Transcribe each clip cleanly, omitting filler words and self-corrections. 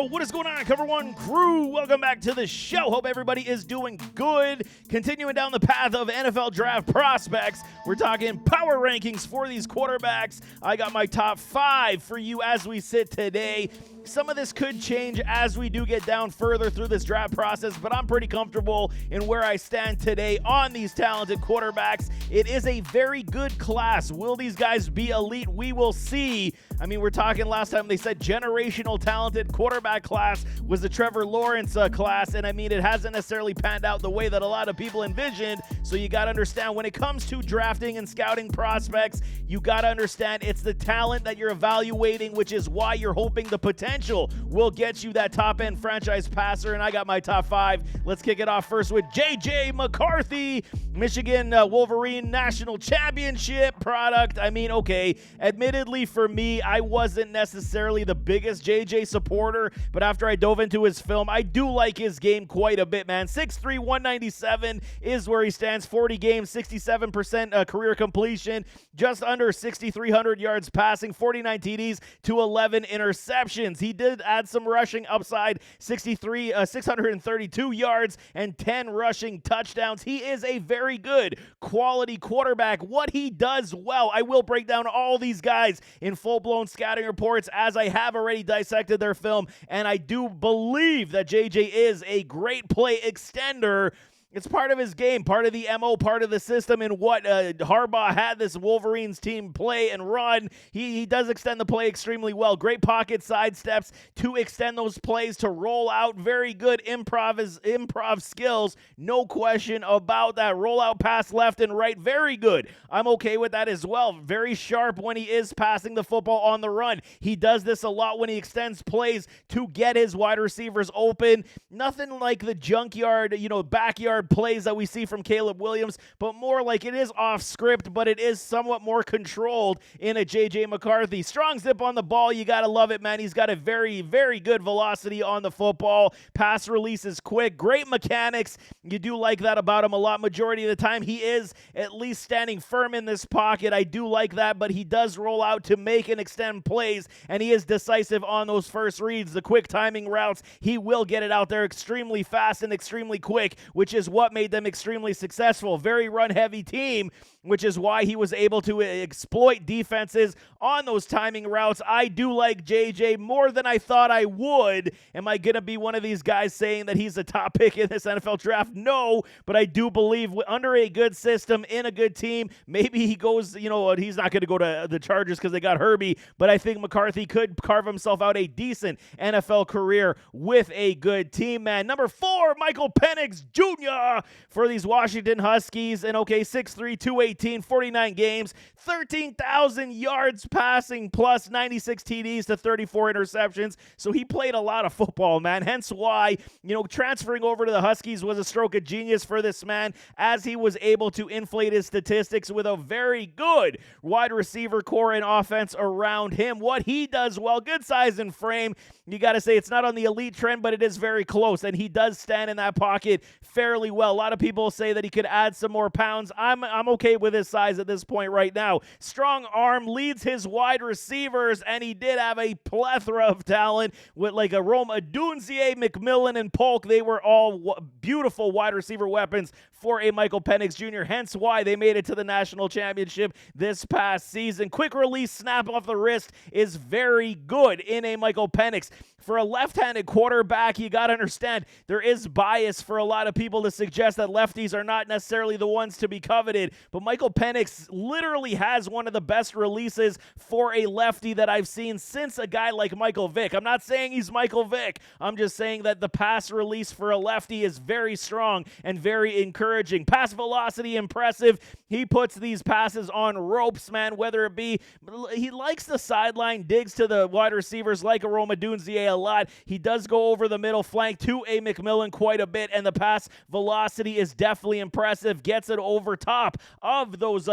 What is going on, Cover One crew? Welcome back to the show. Hope everybody is doing good. Continuing down the path of NFL draft prospects, we're talking power rankings for these quarterbacks. I got my top 5 for you as we sit today. Some of this could change as we do get down further through this draft process, but I'm pretty comfortable in where I stand today on these talented quarterbacks. It is a very good class. Will these guys be elite? We will see. I mean, we're talking last time they said generational talented quarterback class was the Trevor Lawrence class, and I mean, it hasn't necessarily panned out the way that a lot of people envisioned, so you got to understand when it comes to drafting and scouting prospects, you got to understand it's the talent that you're evaluating, which is why you're hoping the potential will get you that top-end franchise passer, and I got my top 5. Let's kick it off first with J.J. McCarthy, Michigan Wolverine National Championship product. I mean, okay, admittedly for me, I wasn't necessarily the biggest J.J. supporter, but after I dove into his film, I do like his game quite a bit, man. 6'3", 197 is where he stands, 40 games, 67% career completion, just under 6,300 yards passing, 49 TDs to 11 interceptions. He did add some rushing upside, 632 yards and 10 rushing touchdowns. He is a very good quality quarterback. What he does well, I will break down all these guys in full-blown scouting reports as I have already dissected their film, and I do believe that JJ is a great play extender. It's part of his game, part of the MO, part of the system, and what Harbaugh had this Wolverines team play and run. He does extend the play extremely well. Great pocket sidesteps to extend those plays, to roll out. Very good improv skills, no question about that. Rollout pass left and right, very good. I'm okay with that as well. Very sharp when he is passing the football on the run. He does this a lot when he extends plays to get his wide receivers open. Nothing like the junkyard, backyard plays that we see from Caleb Williams, but more like it is off script, but it is somewhat more controlled in a J.J. McCarthy. Strong zip on the ball. You got to love it, man. He's got a very, very good velocity on the football. Pass release is quick. Great mechanics. You do like that about him a lot. Majority of the time, he is at least standing firm in this pocket. I do like that, but he does roll out to make and extend plays, and he is decisive on those first reads. The quick timing routes, he will get it out there extremely fast and extremely quick, which is what made them extremely successful. Very run-heavy team, which is why he was able to exploit defenses on those timing routes. I do like JJ more than I thought I would. Am I going to be one of these guys saying that he's a top pick in this NFL draft? No, but I do believe under a good system, in a good team, maybe he goes, he's not going to go to the Chargers because they got Herbie, but I think McCarthy could carve himself out a decent NFL career with a good team, man. Number 4, Michael Penix Jr. For these Washington Huskies, and 6'3", 218, 49 games, 13,000 yards passing plus 96 TDs to 34 interceptions. So he played a lot of football, man. Hence why, transferring over to the Huskies was a stroke of genius for this man, as he was able to inflate his statistics with a very good wide receiver core and offense around him. What he does well, good size and frame. You got to say it's not on the elite trend, but it is very close, and he does stand in that pocket fairly well. A lot of people say that he could add some more pounds. I'm okay with his size at this point right now. Strong arm, leads his wide receivers, and he did have a plethora of talent with like a Rome Odunze, McMillan, and Polk. They were all beautiful wide receiver weapons for a Michael Penix Jr., hence why they made it to the national championship this past season. Quick release, snap off the wrist is very good in a Michael Penix. For a left-handed quarterback, you got to understand there is bias for a lot of people to suggest that lefties are not necessarily the ones to be coveted, but Michael Penix literally has one of the best releases for a lefty that I've seen since a guy like Michael Vick. I'm not saying he's Michael Vick. I'm just saying that the pass release for a lefty is very strong and very encouraging. Pass velocity, impressive. He puts these passes on ropes, man, whether it be, he likes the sideline digs to the wide receivers like a Rome Odunze a lot. He does go over the middle flank to a McMillan quite a bit, and the pass velocity is definitely impressive. Gets it over top of those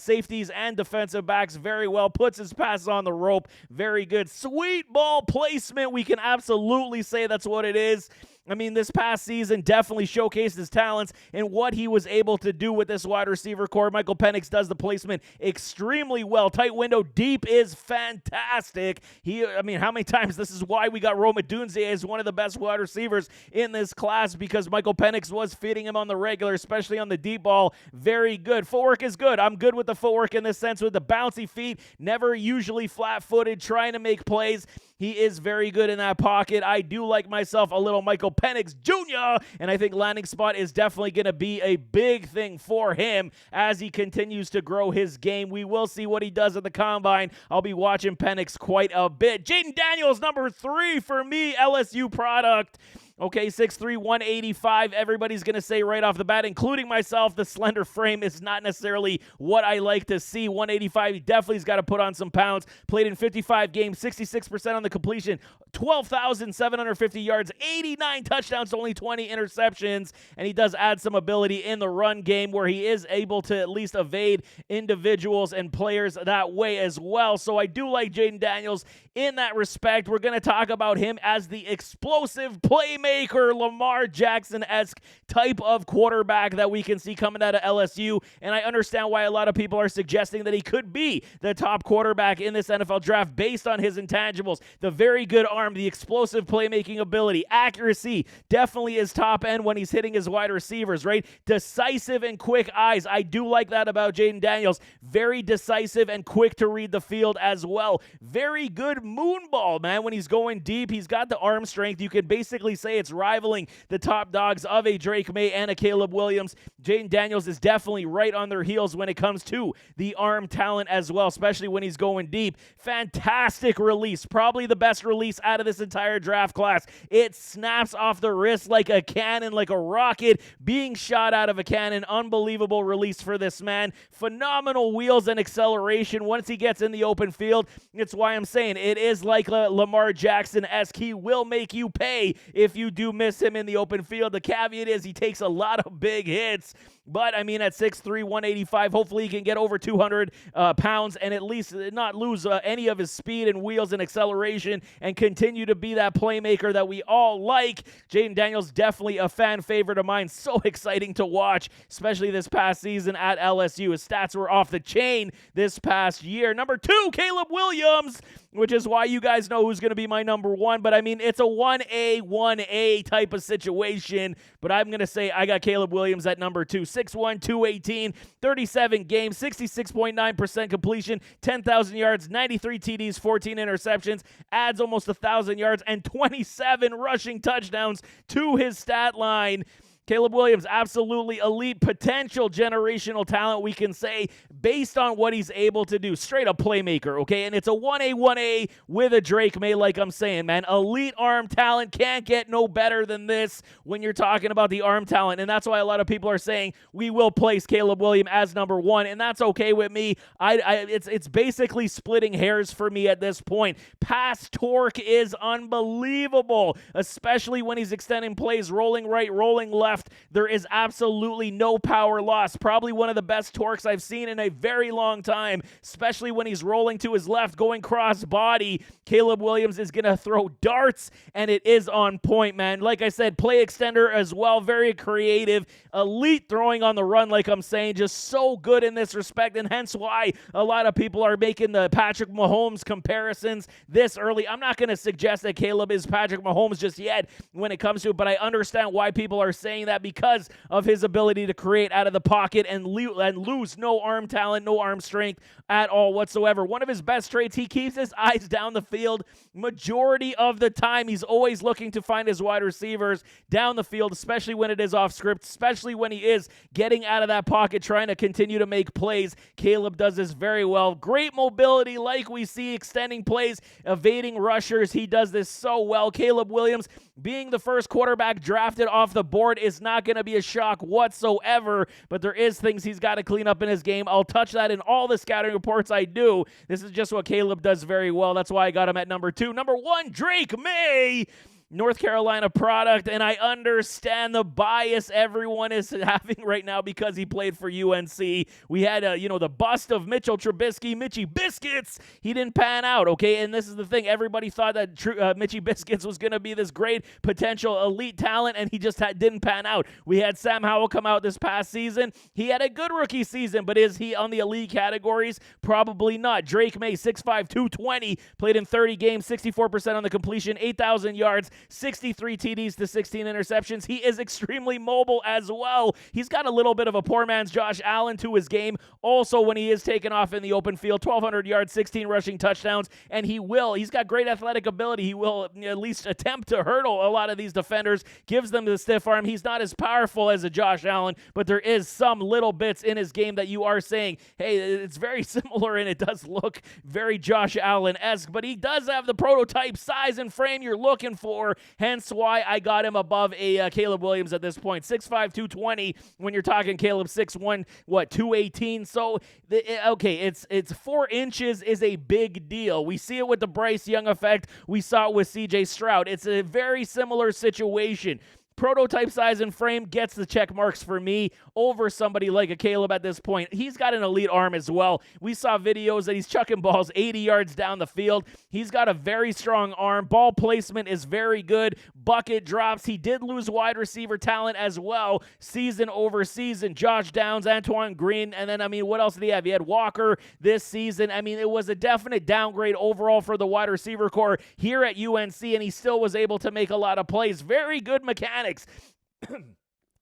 safeties and defensive backs very well. Puts his passes on the rope. Very good. Sweet ball placement. We can absolutely say that's what it is. I mean, this past season definitely showcased his talents and what he was able to do with this wide receiver core. Michael Penix does the placement extremely well. Tight window deep is fantastic. I mean, how many times? This is why we got Rome Odunze as one of the best wide receivers in this class, because Michael Penix was feeding him on the regular, especially on the deep ball. Very good. Footwork is good. I'm good with the footwork in this sense, with the bouncy feet, never usually flat-footed, trying to make plays. He is very good in that pocket. I do like myself a little Michael Penix Jr., and I think landing spot is definitely going to be a big thing for him as he continues to grow his game. We will see what he does at the combine. I'll be watching Penix quite a bit. Jaden Daniels, number 3 for me, LSU product. Okay, 6'3", 185. Everybody's going to say right off the bat, including myself, the slender frame is not necessarily what I like to see. 185, he definitely's got to put on some pounds. Played in 55 games, 66% on the completion, 12,750 yards, 89 touchdowns, only 20 interceptions. And he does add some ability in the run game where he is able to at least evade individuals and players that way as well. So I do like Jaden Daniels in that respect. We're going to talk about him as the explosive playmaker, Lamar Jackson-esque type of quarterback that we can see coming out of LSU. And I understand why a lot of people are suggesting that he could be the top quarterback in this NFL draft based on his intangibles. The very good arm, the explosive playmaking ability, accuracy definitely is top end when he's hitting his wide receivers, right? Decisive and quick eyes. I do like that about Jaden Daniels. Very decisive and quick to read the field as well. Very good moonball, man. When he's going deep, he's got the arm strength. You could basically say it's rivaling the top dogs of a Drake May and a Caleb Williams. Jaden Daniels is definitely right on their heels when it comes to the arm talent as well, especially when he's going deep. Fantastic release. Probably the best release out of this entire draft class. It snaps off the wrist like a cannon, like a rocket being shot out of a cannon. Unbelievable release for this man. Phenomenal wheels and acceleration once he gets in the open field. It's why I'm saying it is like Lamar Jackson-esque. He will make you pay if you do miss him in the open field. The caveat is he takes a lot of big hits. But, I mean, at 6'3", 185, hopefully he can get over 200 pounds and at least not lose any of his speed and wheels and acceleration and continue to be that playmaker that we all like. Jaden Daniels, definitely a fan favorite of mine. So exciting to watch, especially this past season at LSU. His stats were off the chain this past year. Number 2, Caleb Williams, which is why you guys know who's going to be my number 1. But, I mean, it's a 1A type of situation. But I'm going to say I got Caleb Williams at number 2. 6'1", 218, 37 games, 66.9% completion, 10,000 yards, 93 TDs, 14 interceptions, adds almost 1,000 yards, and 27 rushing touchdowns to his stat line. Caleb Williams, absolutely elite potential generational talent, we can say, based on what he's able to do. Straight up playmaker, okay? And it's a 1A with a Drake May, like I'm saying, man. Elite arm talent. Can't get no better than this when you're talking about the arm talent. And that's why a lot of people are saying we will place Caleb Williams as number 1, and that's okay with me. It's basically splitting hairs for me at this point. Pass torque is unbelievable, especially when he's extending plays, rolling right, rolling left. There is absolutely no power loss. Probably one of the best torques I've seen in a very long time, especially when he's rolling to his left, going cross body. Caleb Williams is going to throw darts, and it is on point, man. Like I said, play extender as well. Very creative. Elite throwing on the run, like I'm saying. Just so good in this respect, and hence why a lot of people are making the Patrick Mahomes comparisons this early. I'm not going to suggest that Caleb is Patrick Mahomes just yet when it comes to it, but I understand why people are saying that because of his ability to create out of the pocket and lose no arm talent, no arm strength at all whatsoever. One of his best traits, he keeps his eyes down the field majority of the time. He's always looking to find his wide receivers down the field, especially when it is off script, especially when he is getting out of that pocket, trying to continue to make plays. Caleb does this very well. Great mobility, like we see, extending plays, evading rushers. He does this so well. Caleb Williams, being the first quarterback drafted off the board, is not going to be a shock whatsoever, but there is things he's got to clean up in his game. I'll touch that in all the scouting reports I do. This is just what Caleb does very well. That's why I got him at number 2. Number 1, Drake May. North Carolina product, and I understand the bias everyone is having right now because he played for UNC. We had, the bust of Mitchell Trubisky, Mitchie Biscuits. He didn't pan out, okay? And this is the thing. Everybody thought that Mitchie Biscuits was going to be this great potential elite talent, and he just didn't pan out. We had Sam Howell come out this past season. He had a good rookie season, but is he on the elite categories? Probably not. Drake May, 6'5", 220, played in 30 games, 64% on the completion, 8,000 yards, 63 TDs to 16 interceptions. He is extremely mobile as well. He's got a little bit of a poor man's Josh Allen to his game. Also, when he is taken off in the open field, 1,200 yards, 16 rushing touchdowns, and he's got great athletic ability. He will at least attempt to hurdle a lot of these defenders, gives them the stiff arm. He's not as powerful as a Josh Allen, but there is some little bits in his game that you are saying, hey, it's very similar, and it does look very Josh Allen-esque, but he does have the prototype size and frame you're looking for, hence why I got him above a Caleb Williams at this point. 6'5", 220 when you're talking Caleb 6'1", 218. So, it's 4 inches is a big deal. We see it with the Bryce Young effect. We saw it with C.J. Stroud. It's a very similar situation. Prototype size and frame gets the check marks for me over somebody like a Caleb at this point. He's got an elite arm as well. We saw videos that he's chucking balls 80 yards down the field. He's got a very strong arm. Ball placement is very good. Bucket drops. He did lose wide receiver talent as well, season over season. Josh Downs, Antoine Green, and then, what else did he have? He had Walker this season. It was a definite downgrade overall for the wide receiver core here at UNC, and he still was able to make a lot of plays. Very good mechanics.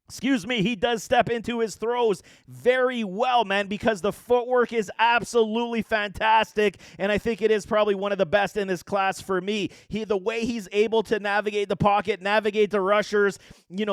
Excuse me, he does step into his throws very well, man, because the footwork is absolutely fantastic, and I think it is probably one of the best in this class for me. The way he's able to navigate the pocket, navigate the rushers,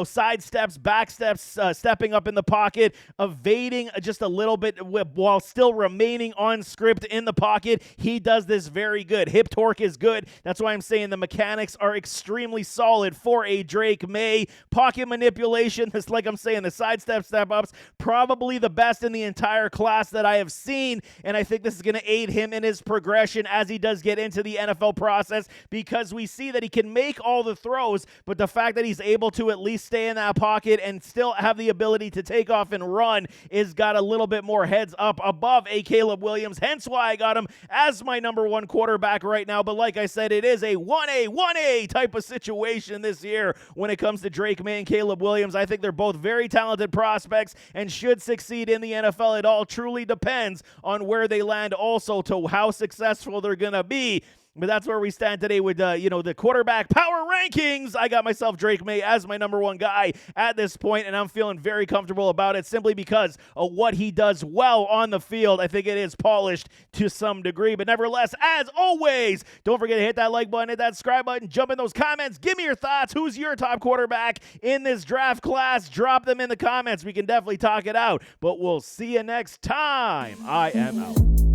side steps, back steps, stepping up in the pocket, evading just a little bit while still remaining on script in the pocket. He does this very good. Hip torque is good. That's why I'm saying the mechanics are extremely solid for a Drake May. Pocket manipulation, like I'm saying, the side step-ups, probably the best in the entire class that I have seen, and I think this is going to aid him in his progression as he does get into the NFL process, because we see that he can make all the throws, but the fact that he's able to at least stay in that pocket and still have the ability to take off and run is got a little bit more heads up above a Caleb Williams, hence why I got him as my number 1 quarterback right now. But like I said, it is a 1A type of situation this year when it comes to Drake May and Caleb Williams. I think they're both very talented prospects and should succeed in the NFL. It all truly depends on where they land, also to how successful they're going to be. But that's where we stand today with, the quarterback power rankings. I got myself Drake May as my number 1 guy at this point, and I'm feeling very comfortable about it simply because of what he does well on the field. I think it is polished to some degree, but nevertheless, as always, don't forget to hit that like button, hit that subscribe button, jump in those comments, give me your thoughts. Who's your top quarterback in this draft class? Drop them in the comments. We can definitely talk it out, but we'll see you next time. I am out.